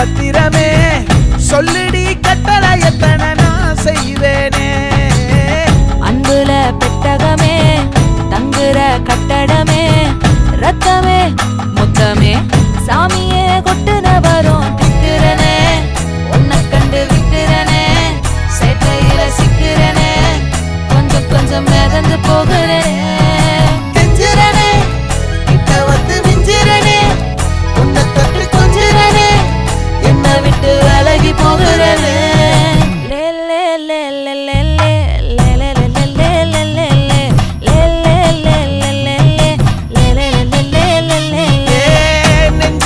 பத்திரமே சொல்லிடி கட்டளை எத்தனை நான் செய்வேனே அன்புல பெட்டகமே தங்குற கட்டடமே ரத்தமே முத்தமே சாமியே